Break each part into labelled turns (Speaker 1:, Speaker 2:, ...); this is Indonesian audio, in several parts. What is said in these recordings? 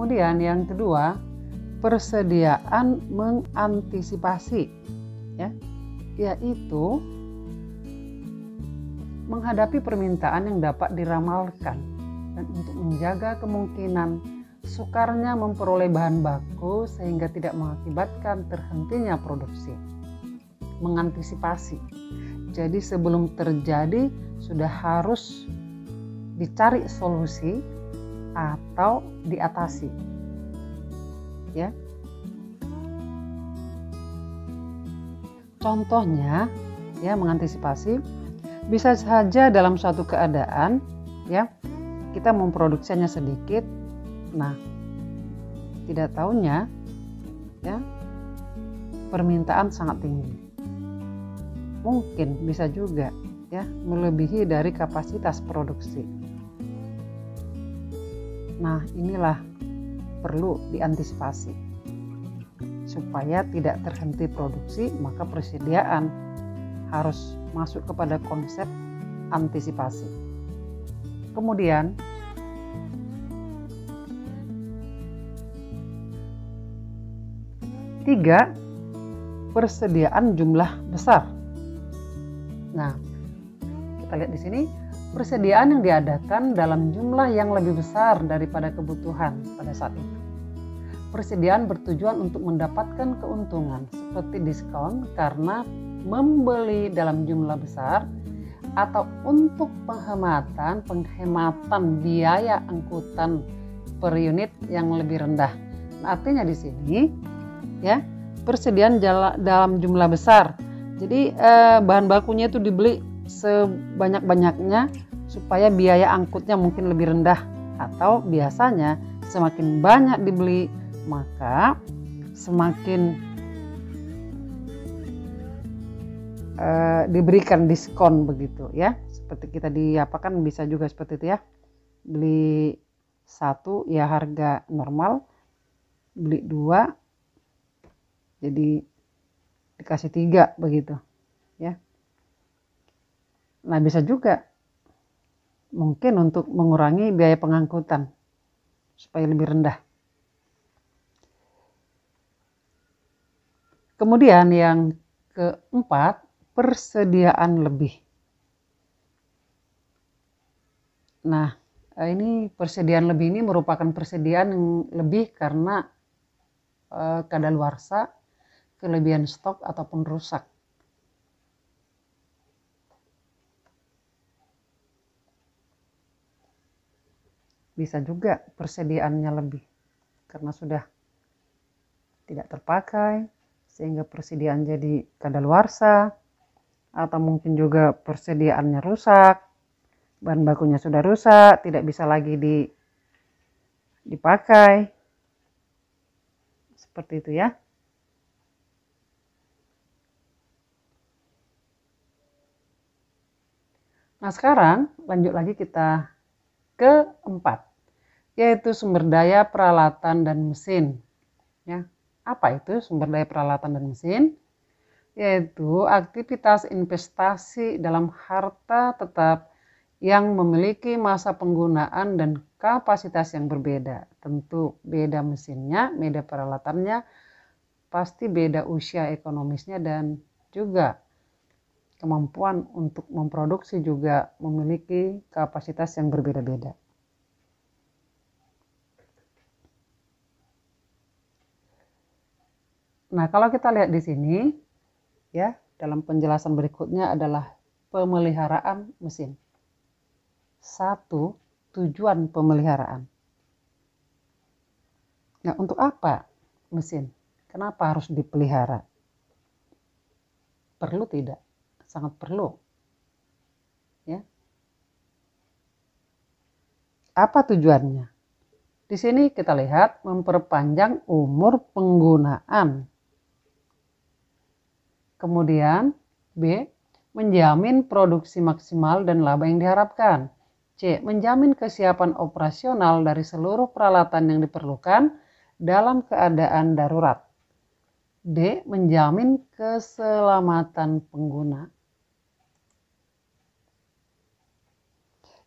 Speaker 1: Kemudian yang kedua, persediaan mengantisipasi, ya, yaitu menghadapi permintaan yang dapat diramalkan dan untuk menjaga kemungkinan sukarnya memperoleh bahan baku sehingga tidak mengakibatkan terhentinya produksi. Mengantisipasi. Jadi sebelum terjadi sudah harus dicari solusi atau diatasi. Ya. Contohnya, ya, mengantisipasi bisa saja dalam suatu keadaan, ya, kita memproduksinya sedikit. Nah, tidak tahunya, ya, permintaan sangat tinggi. Mungkin bisa juga, ya, melebihi dari kapasitas produksi. Nah, inilah perlu diantisipasi. Supaya tidak terhenti produksi, maka persediaan harus masuk kepada konsep antisipasi. Kemudian, tiga, persediaan jumlah besar. Nah, kita lihat di sini, persediaan yang diadakan dalam jumlah yang lebih besar daripada kebutuhan pada saat itu. Persediaan bertujuan untuk mendapatkan keuntungan seperti diskon karena membeli dalam jumlah besar atau untuk penghematan biaya angkutan per unit yang lebih rendah. Nah, artinya di sini, ya, persediaan dalam jumlah besar. Jadi bahan bakunya itu dibeli sebanyak-banyaknya supaya biaya angkutnya mungkin lebih rendah, atau biasanya semakin banyak dibeli maka semakin diberikan diskon begitu, ya. Seperti kita diapakan bisa juga seperti itu, ya. Beli satu ya harga normal, beli dua jadi dikasih 3 begitu, ya. Nah, bisa juga mungkin untuk mengurangi biaya pengangkutan supaya lebih rendah. Kemudian yang keempat, persediaan lebih. Nah, ini persediaan lebih ini merupakan persediaan yang lebih karena kadaluarsa, kelebihan stok ataupun rusak. Bisa juga persediaannya lebih karena sudah tidak terpakai sehingga persediaan jadi kadaluarsa, atau mungkin juga persediaannya rusak, bahan bakunya sudah rusak, tidak bisa lagi dipakai. Seperti itu, ya. Nah, sekarang lanjut lagi kita keempat, yaitu sumber daya peralatan dan mesin. Ya, apa itu sumber daya peralatan dan mesin? Yaitu aktivitas investasi dalam harta tetap yang memiliki masa penggunaan dan kapasitas yang berbeda. Tentu beda mesinnya, beda peralatannya, pasti beda usia ekonomisnya, dan juga kemampuan untuk memproduksi juga memiliki kapasitas yang berbeda-beda. Nah, kalau kita lihat di sini, ya, dalam penjelasan berikutnya adalah pemeliharaan mesin. 1. Tujuan pemeliharaan. Nah, untuk apa mesin? Kenapa harus dipelihara? Perlu tidak? Sangat perlu. Ya. Apa tujuannya? Di sini kita lihat memperpanjang umur penggunaan. Kemudian B, menjamin produksi maksimal dan laba yang diharapkan. C, menjamin kesiapan operasional dari seluruh peralatan yang diperlukan dalam keadaan darurat. D, menjamin keselamatan pengguna.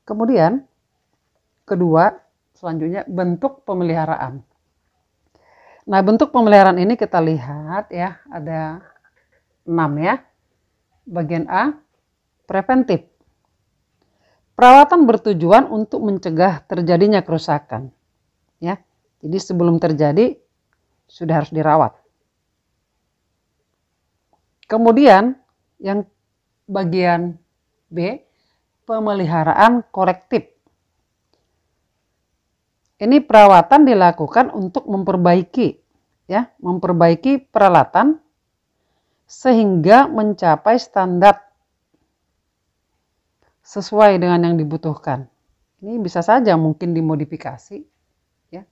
Speaker 1: Kemudian, kedua, selanjutnya bentuk pemeliharaan. Nah, bentuk pemeliharaan ini kita lihat ya, ada 6 ya. Bagian A, preventif. Perawatan bertujuan untuk mencegah terjadinya kerusakan. Ya. Jadi sebelum terjadi sudah harus dirawat. Kemudian yang bagian B, pemeliharaan korektif. Ini perawatan dilakukan untuk memperbaiki peralatan sehingga mencapai standar sesuai dengan yang dibutuhkan. Ini bisa saja mungkin dimodifikasi, ya.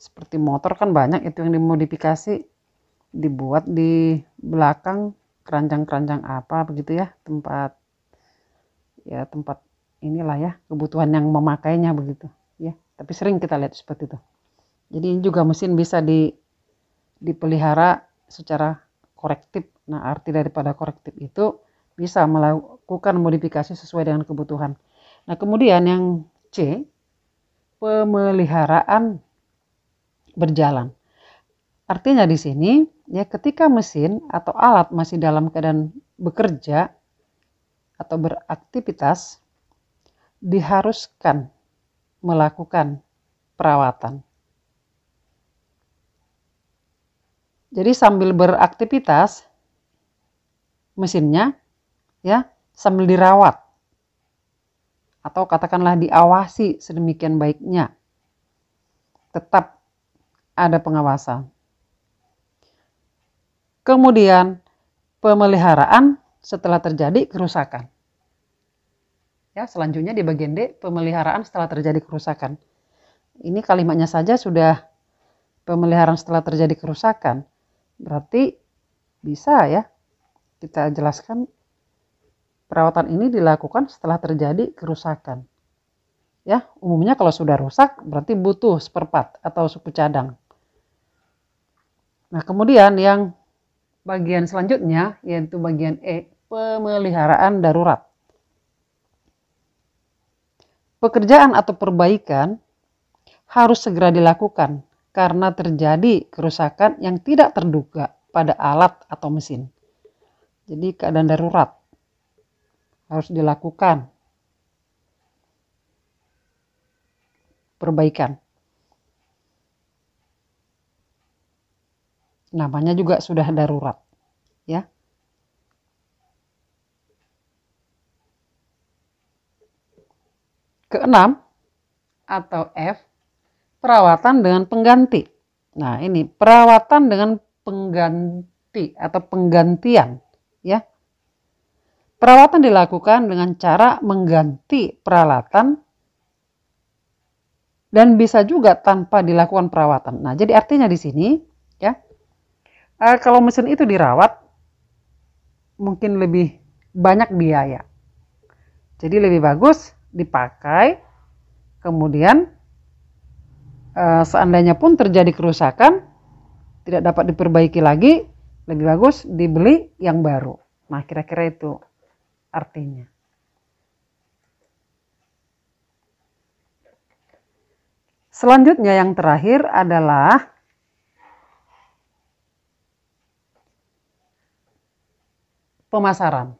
Speaker 1: Seperti motor kan banyak itu yang dimodifikasi, dibuat di belakang keranjang-keranjang apa begitu ya, tempat inilah ya, kebutuhan yang memakainya begitu ya. Tapi sering kita lihat seperti itu. Jadi ini juga mesin bisa dipelihara secara korektif. Nah, arti daripada korektif itu bisa melakukan modifikasi sesuai dengan kebutuhan. Nah, kemudian yang C, pemeliharaan berjalan. Artinya di sini ya, ketika mesin atau alat masih dalam keadaan bekerja atau beraktivitas, diharuskan melakukan perawatan. Jadi sambil beraktivitas mesinnya ya, sambil dirawat atau katakanlah diawasi sedemikian baiknya, tetap ada pengawasan. Kemudian pemeliharaan setelah terjadi kerusakan. Ya, selanjutnya di bagian D, pemeliharaan setelah terjadi kerusakan. Ini kalimatnya saja sudah pemeliharaan setelah terjadi kerusakan. Berarti bisa ya kita jelaskan perawatan ini dilakukan setelah terjadi kerusakan. Ya, umumnya kalau sudah rusak berarti butuh spare part atau suku cadang. Nah, kemudian yang bagian selanjutnya yaitu bagian E, pemeliharaan darurat. Pekerjaan atau perbaikan harus segera dilakukan karena terjadi kerusakan yang tidak terduga pada alat atau mesin. Jadi keadaan darurat harus dilakukan perbaikan. Namanya juga sudah darurat, ya. Keenam atau F, perawatan dengan pengganti. Nah, ini perawatan dengan pengganti atau penggantian, ya. Perawatan dilakukan dengan cara mengganti peralatan dan bisa juga tanpa dilakukan perawatan. Nah, jadi artinya di sini, ya, kalau mesin itu dirawat, mungkin lebih banyak biaya. Jadi lebih bagus dipakai, kemudian seandainya pun terjadi kerusakan, tidak dapat diperbaiki lagi, lebih bagus dibeli yang baru. Nah, kira-kira itu artinya. Selanjutnya yang terakhir adalah pemasaran.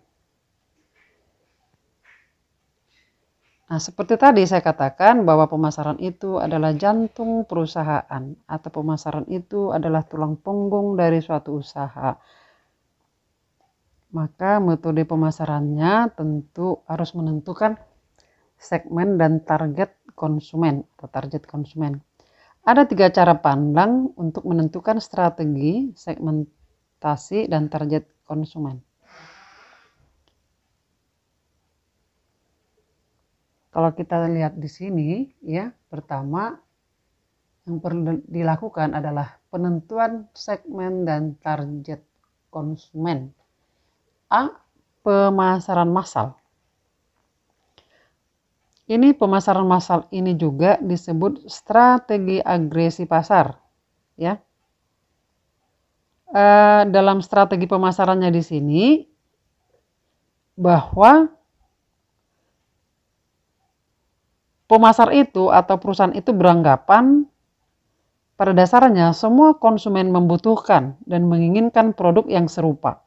Speaker 1: Nah, seperti tadi saya katakan bahwa pemasaran itu adalah jantung perusahaan atau pemasaran itu adalah tulang punggung dari suatu usaha. Maka metode pemasarannya tentu harus menentukan segmen dan target konsumen atau target konsumen. Ada 3 cara pandang untuk menentukan strategi, segmentasi, dan target konsumen. Kalau kita lihat di sini, ya, pertama yang perlu dilakukan adalah penentuan segmen dan target konsumen. A, pemasaran massal. Ini pemasaran massal ini juga disebut strategi agresi pasar, ya. Dalam strategi pemasarannya di sini bahwa pemasar itu atau perusahaan itu beranggapan Pada dasarnya, semua konsumen membutuhkan dan menginginkan produk yang serupa.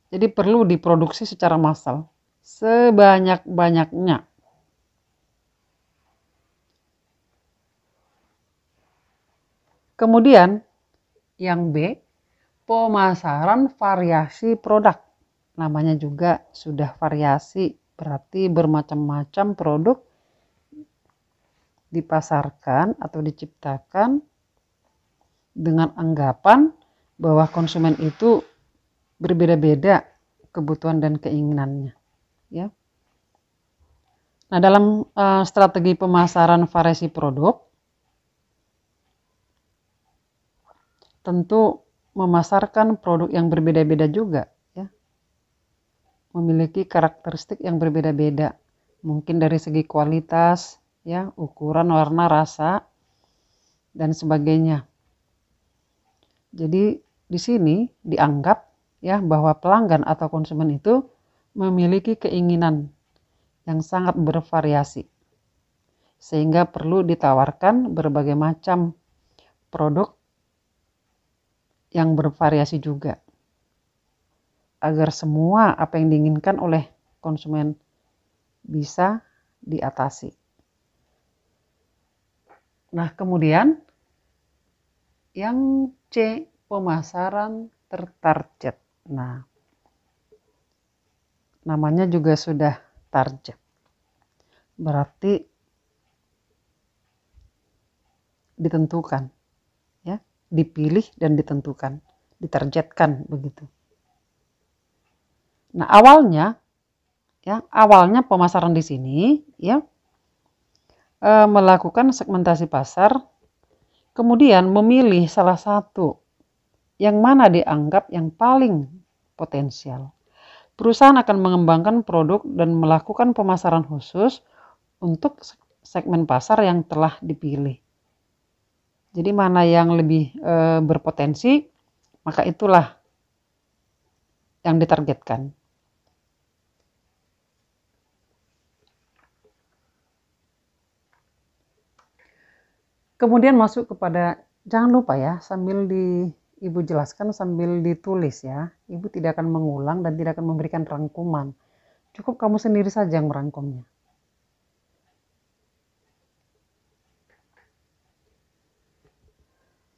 Speaker 1: Jadi perlu diproduksi secara massal, sebanyak-banyaknya. Kemudian, yang B, pemasaran variasi produk. Namanya juga sudah variasi, berarti bermacam-macam produk dipasarkan atau diciptakan dengan anggapan bahwa konsumen itu berbeda-beda kebutuhan dan keinginannya, ya. Nah, dalam strategi pemasaran variasi produk, tentu memasarkan produk yang berbeda-beda juga, ya. Memiliki karakteristik yang berbeda-beda, mungkin dari segi kualitas, ya, ukuran, warna, rasa, dan sebagainya. Jadi di sini dianggap, ya, bahwa pelanggan atau konsumen itu memiliki keinginan yang sangat bervariasi, sehingga perlu ditawarkan berbagai macam produk yang bervariasi juga, agar semua apa yang diinginkan oleh konsumen bisa diatasi. Nah, kemudian yang C, pemasaran tertarget. Nah, namanya juga sudah target. Berarti ditentukan, ya, dipilih dan ditentukan, ditargetkan begitu. Nah, awalnya pemasaran di sini, ya, melakukan segmentasi pasar, kemudian memilih salah satu yang mana dianggap yang paling potensial. Perusahaan akan mengembangkan produk dan melakukan pemasaran khusus untuk segmen pasar yang telah dipilih. Jadi mana yang lebih berpotensi, maka itulah yang ditargetkan. Kemudian masuk kepada, jangan lupa ya, sambil Ibu jelaskan sambil ditulis ya. Ibu tidak akan mengulang dan tidak akan memberikan rangkuman. Cukup kamu sendiri saja yang merangkumnya.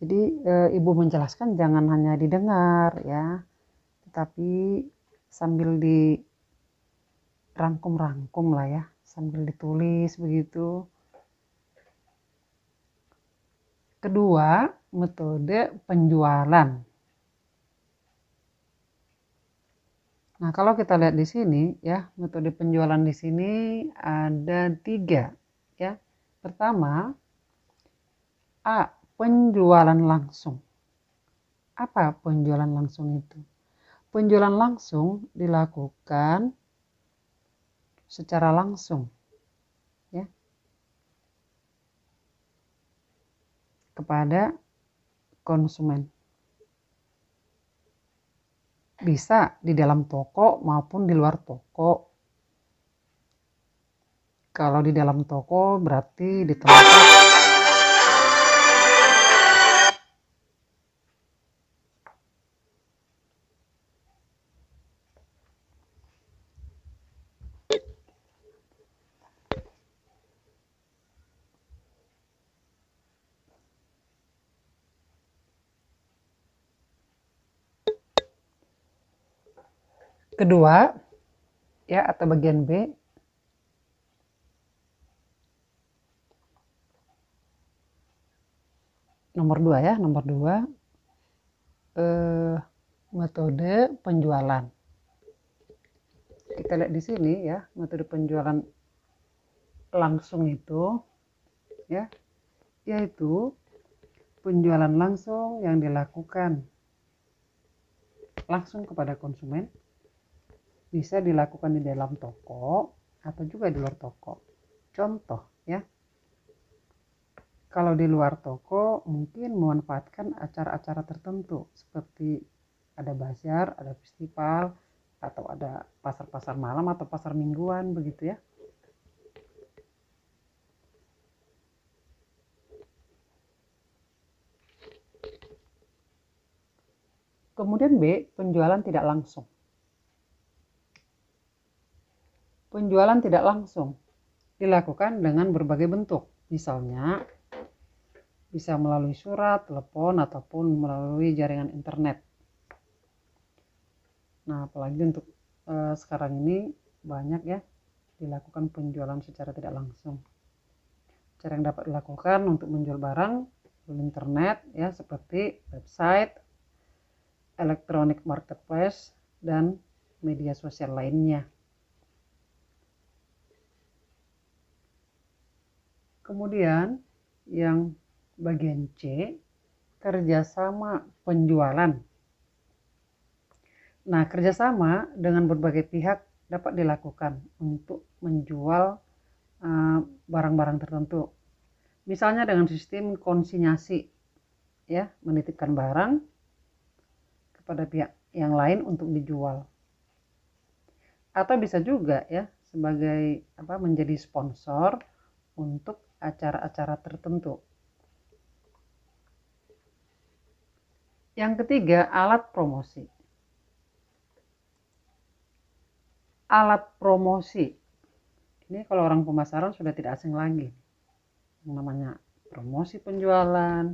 Speaker 1: Jadi Ibu menjelaskan jangan hanya didengar ya, tetapi sambil dirangkum-rangkum lah ya, sambil ditulis begitu. Kedua, metode penjualan. Nah, kalau kita lihat di sini ya, metode penjualan di sini ada 3 ya. Pertama, A, penjualan langsung. Apa penjualan langsung itu? Penjualan langsung dilakukan secara langsung ya, kepada konsumen. Bisa di dalam toko maupun di luar toko. Kalau di dalam toko berarti di tempat kedua ya, atau bagian B, nomor 2 ya, nomor 2 metode penjualan. Kita lihat di sini ya, metode penjualan langsung itu ya, yaitu penjualan langsung yang dilakukan langsung kepada konsumen, bisa dilakukan di dalam toko atau juga di luar toko. Contoh ya, kalau di luar toko mungkin memanfaatkan acara-acara tertentu seperti ada bazar, ada festival, atau ada pasar-pasar malam atau pasar mingguan begitu ya. Kemudian B, penjualan tidak langsung. Penjualan tidak langsung dilakukan dengan berbagai bentuk. Misalnya, bisa melalui surat, telepon, ataupun melalui jaringan internet. Nah, apalagi untuk sekarang ini banyak ya dilakukan penjualan secara tidak langsung. Cara yang dapat dilakukan untuk menjual barang melalui internet ya seperti website, electronic marketplace, dan media sosial lainnya. Kemudian yang bagian C, kerjasama penjualan. Nah, kerjasama dengan berbagai pihak dapat dilakukan untuk menjual barang-barang tertentu. Misalnya dengan sistem konsinyasi, ya, menitipkan barang kepada pihak yang lain untuk dijual. Atau bisa juga ya sebagai menjadi sponsor untuk acara-acara tertentu. Yang ketiga, alat promosi. Alat promosi. Ini kalau orang pemasaran sudah tidak asing lagi. Yang namanya promosi penjualan,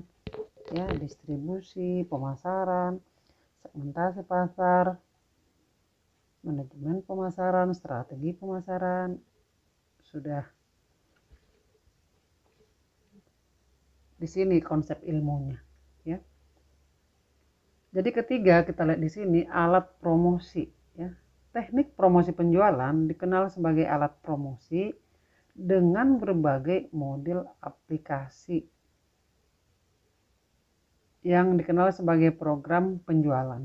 Speaker 1: ya, distribusi, pemasaran, segmentasi pasar, manajemen pemasaran, strategi pemasaran, sudah di sini konsep ilmunya, ya. Jadi ketiga kita lihat di sini alat promosi, ya. Teknik promosi penjualan dikenal sebagai alat promosi dengan berbagai model aplikasi yang dikenal sebagai program penjualan.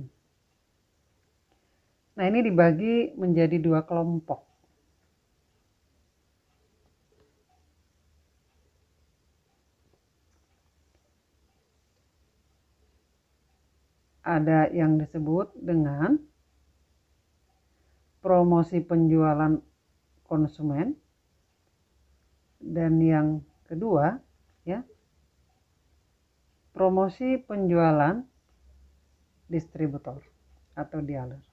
Speaker 1: Nah, ini dibagi menjadi dua kelompok. Ada yang disebut dengan promosi penjualan konsumen, dan yang kedua ya promosi penjualan distributor atau dealer.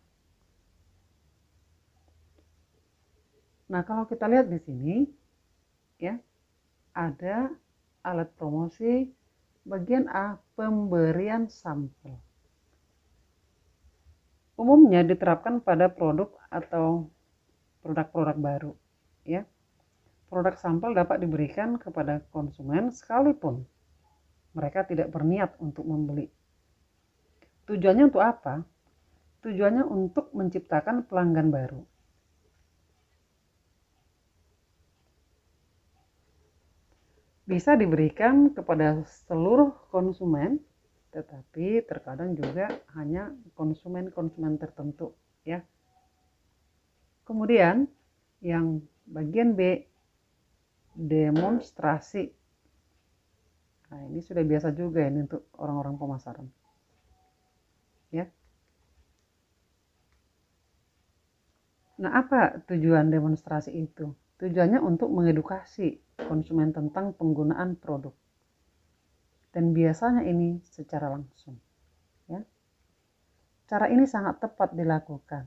Speaker 1: Nah, kalau kita lihat di sini ya ada alat promosi bagian A, pemberian sampel. Umumnya diterapkan pada produk atau produk-produk baru, ya. Produk sampel dapat diberikan kepada konsumen sekalipun mereka tidak berniat untuk membeli. Tujuannya untuk apa? Tujuannya untuk menciptakan pelanggan baru. Bisa diberikan kepada seluruh konsumen, tetapi terkadang juga hanya konsumen-konsumen tertentu, ya. Kemudian yang bagian B, demonstrasi. Nah, ini sudah biasa juga ini untuk orang-orang pemasaran, ya. Nah, apa tujuan demonstrasi itu? Tujuannya untuk mengedukasi konsumen tentang penggunaan produk. Dan biasanya ini secara langsung, ya. Cara ini sangat tepat dilakukan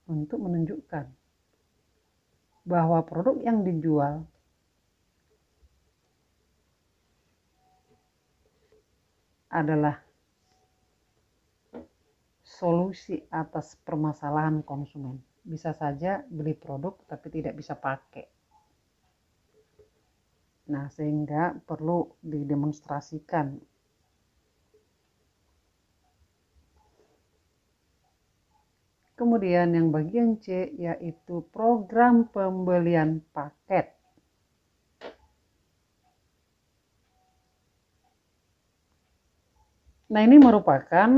Speaker 1: untuk menunjukkan bahwa produk yang dijual adalah solusi atas permasalahan konsumen. Bisa saja beli produk tapi tidak bisa pakai. Nah, sehingga perlu didemonstrasikan. Kemudian yang bagian C yaitu program pembelian paket. Nah, ini merupakan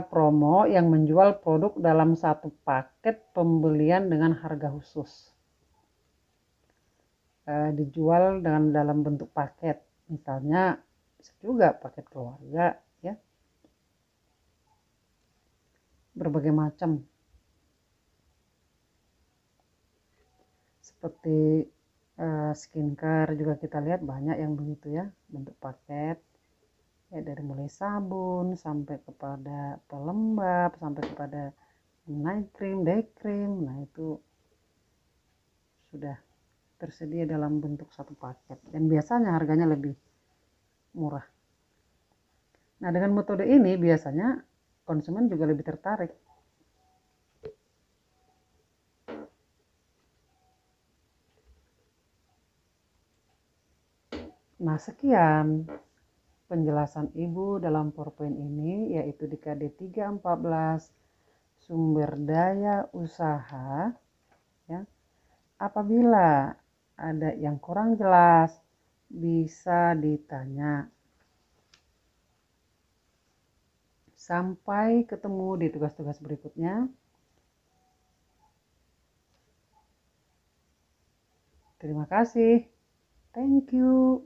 Speaker 1: promo yang menjual produk dalam satu paket pembelian dengan harga khusus. Dijual dalam bentuk paket, misalnya bisa juga paket keluarga, ya, berbagai macam, seperti skincare juga kita lihat banyak yang begitu ya, bentuk paket, Ya, dari mulai sabun sampai kepada pelembab, sampai kepada night cream, day cream. Nah, itu sudah tersedia dalam bentuk satu paket dan biasanya harganya lebih murah. Nah, dengan metode ini biasanya konsumen juga lebih tertarik. Nah, sekian penjelasan Ibu dalam PowerPoint ini, yaitu di KD 314 sumber daya usaha. Ya. Apabila ada yang kurang jelas, bisa ditanya. Sampai ketemu di tugas-tugas berikutnya. Terima kasih. Thank you.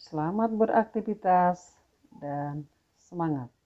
Speaker 1: Selamat beraktivitas dan semangat.